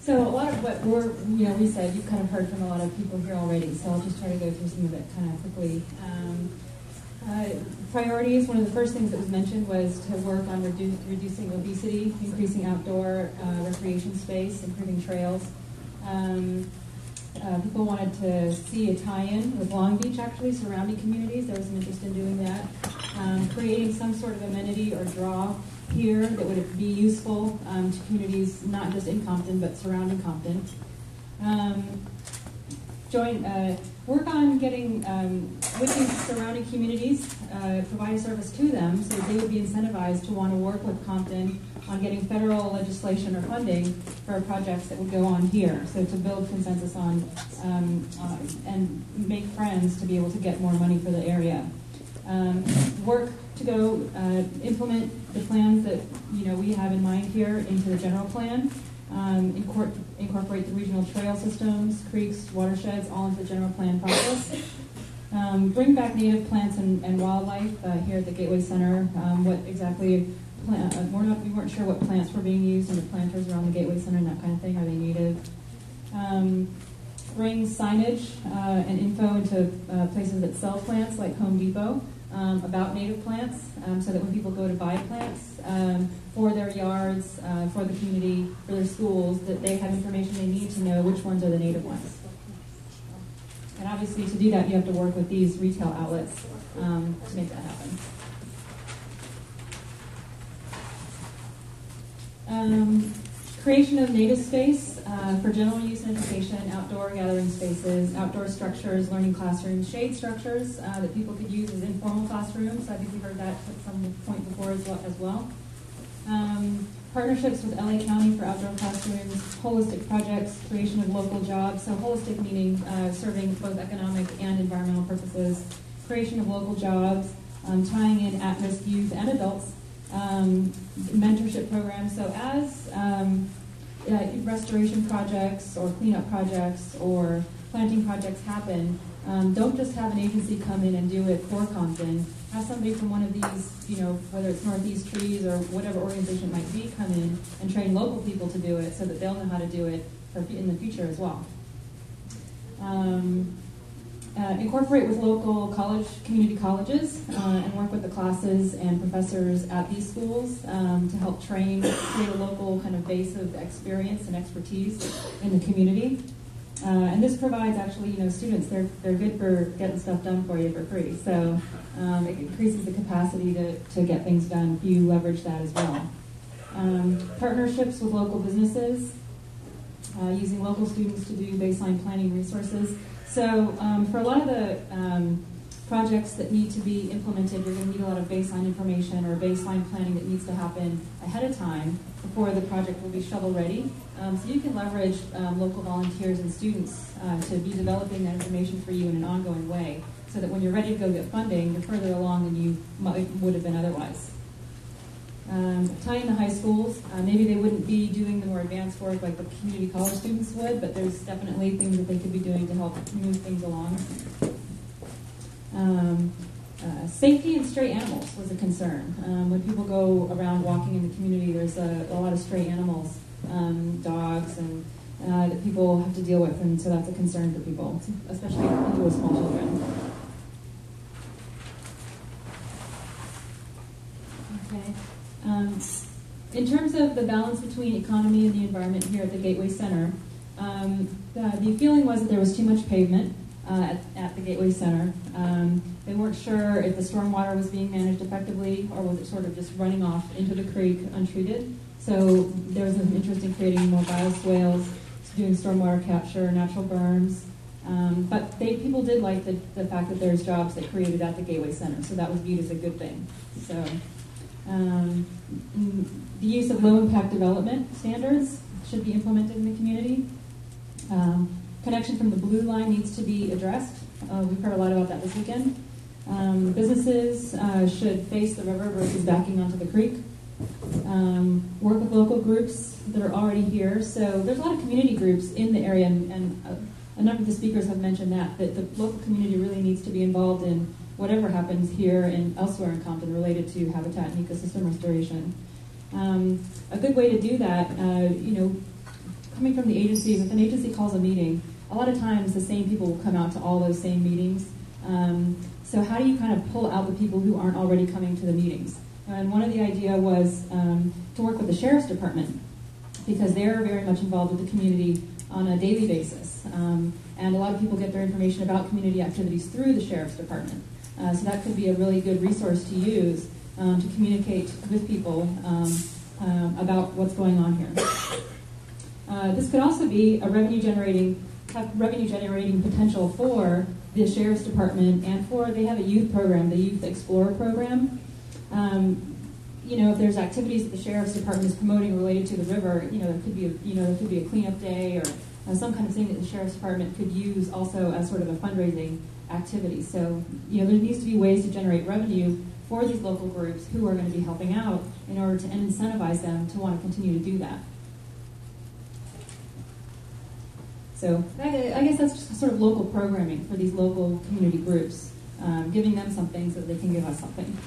So a lot of what we said, you've kind of heard from a lot of people here already, so I'll just try to go through some of it kind of quickly. Priorities, one of the first things that was mentioned was to work on reducing obesity, increasing outdoor recreation space, improving trails. People wanted to see a tie-in with Long Beach, actually, surrounding communities. There was some interest in doing that. Creating some sort of amenity or draw here that would be useful to communities, not just in Compton, but surrounding Compton. Work on getting, with these surrounding communities, provide a service to them so that they would be incentivized to want to work with Compton on getting federal legislation or funding for projects that would go on here. So to build consensus on and make friends to be able to get more money for the area. Work to go implement the plans that we have in mind here into the general plan. Incorporate the regional trail systems, creeks, watersheds, all into the general plan process. Bring back native plants and wildlife here at the Gateway Center. What exactly, we weren't sure what plants were being used in the planters around the Gateway Center and that kind of thing. Are they native? Bring signage and info into places that sell plants like Home Depot about native plants so that when people go to buy plants for their yards, for the community, for their schools, that they have information they need to know which ones are the native ones. And obviously to do that you have to work with these retail outlets to make that happen. Creation of native space for general use and education, outdoor gathering spaces, outdoor structures, learning classrooms, shade structures that people could use as informal classrooms. I think we heard that at some point before as well. Partnerships with LA County for outdoor classrooms, holistic projects, creation of local jobs. So holistic meaning serving both economic and environmental purposes, creation of local jobs, tying in at-risk youth and adults, mentorship programs. So as restoration projects or cleanup projects or planting projects happen, don't just have an agency come in and do it for Compton. Have somebody from one of these, whether it's Northeast Trees or whatever organization it might be, come in and train local people to do it so that they'll know how to do it in the future as well. Incorporate with local community colleges, and work with the classes and professors at these schools to help create a local kind of base of experience and expertise in the community. And this provides actually, students, they're good for getting stuff done for you for free. So it increases the capacity to get things done if you leverage that as well. Partnerships with local businesses, using local students to do baseline planning resources. So for a lot of the projects that need to be implemented, you're going to need a lot of baseline information or baseline planning that needs to happen ahead of time before the project will be shovel ready. So you can leverage local volunteers and students to be developing that information for you in an ongoing way so that when you're ready to go get funding, you're further along than you would have been otherwise. Tying the high schools, maybe they wouldn't be doing the more advanced work like the community college students would, but there's definitely things that they could be doing to help move things along. Safety and stray animals was a concern. When people go around walking in the community, there's a lot of stray animals, dogs, and that people have to deal with, and so that's a concern for people, especially people with small children. Okay. In terms of the balance between economy and the environment here at the Gateway Center, the feeling was that there was too much pavement at the Gateway Center. They weren't sure if the stormwater was being managed effectively or was it sort of just running off into the creek untreated. So there was an interest in creating more bioswales, doing stormwater capture, natural berms. But people did like the fact that there's jobs that created at the Gateway Center, so that was viewed as a good thing. So the use of low-impact development standards should be implemented in the community. Connection from the blue line needs to be addressed. We've heard a lot about that this weekend. Businesses should face the river versus backing onto the creek. Work with local groups that are already here. So there's a lot of community groups in the area, and a number of the speakers have mentioned that the local community really needs to be involved in whatever happens here and elsewhere in Compton related to habitat and ecosystem restoration. A good way to do that, coming from the agencies, if an agency calls a meeting, a lot of times the same people will come out to all those same meetings. So how do you kind of pull out the people who aren't already coming to the meetings? And one of the idea was to work with the Sheriff's Department, because they're very much involved with the community on a daily basis. And a lot of people get their information about community activities through the Sheriff's Department. So that could be a really good resource to use to communicate with people about what's going on here. This could also be a revenue-generating potential for the Sheriff's Department, and they have a youth program, the Youth Explorer program. If there's activities that the Sheriff's Department is promoting related to the river, there could be a cleanup day or some kind of thing that the Sheriff's Department could use also as sort of a fundraising activity. So, there needs to be ways to generate revenue for these local groups who are going to be helping out in order to incentivize them to want to continue to do that. So I guess that's just sort of local programming for these local community groups, giving them something so that they can give us something.